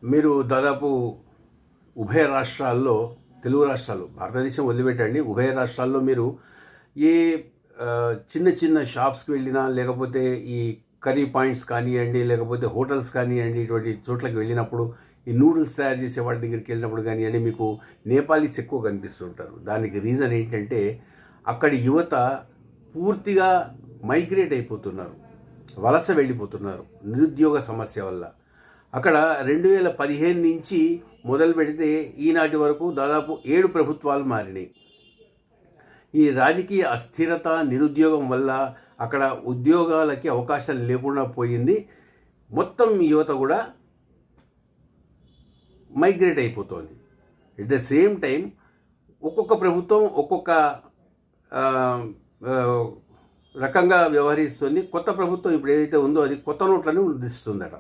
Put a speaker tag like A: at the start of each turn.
A: మీరు దాదాపు ఉభయ రాష్ట్రాల్లో, తెలుగు రాష్ట్రాలు, భారతదేశం వదిలిపెట్టండి, ఉభయ రాష్ట్రాల్లో మీరు ఏ చిన్న చిన్న షాప్స్కి వెళ్ళినా, లేకపోతే ఈ కర్రీ పాయింట్స్ కానివ్వండి, లేకపోతే హోటల్స్ కానివ్వండి, ఇటువంటి చోట్లకి వెళ్ళినప్పుడు ఈ నూడిల్స్ తయారు చేసే వాళ్ళ దగ్గరికి వెళ్ళినప్పుడు కానివ్వండి, మీకు నేపాలీస్ ఎక్కువ కనిపిస్తుంటారు. దానికి రీజన్ ఏంటంటే అక్కడి యువత పూర్తిగా మైగ్రేట్ అయిపోతున్నారు, వలస వెళ్ళిపోతున్నారు నిరుద్యోగ సమస్య వల్ల. అక్కడ 2015 నుంచి మొదలు పెడితే ఈనాటి వరకు దాదాపు 7 ప్రభుత్వాలు మారినాయి. ఈ రాజకీయ అస్థిరత, నిరుద్యోగం వల్ల అక్కడ ఉద్యోగాలకి అవకాశాలు లేకుండా పోయింది. మొత్తం యువత కూడా మైగ్రేట్ అయిపోతుంది. ఎట్ ద సేమ్ టైం ఒక్కొక్క ప్రభుత్వం ఒక్కొక్క రకంగా వ్యవహరిస్తుంది. కొత్త ప్రభుత్వం ఇప్పుడు ఏదైతే ఉందో అది కొత్త నోట్లను ముద్రిస్తుందట.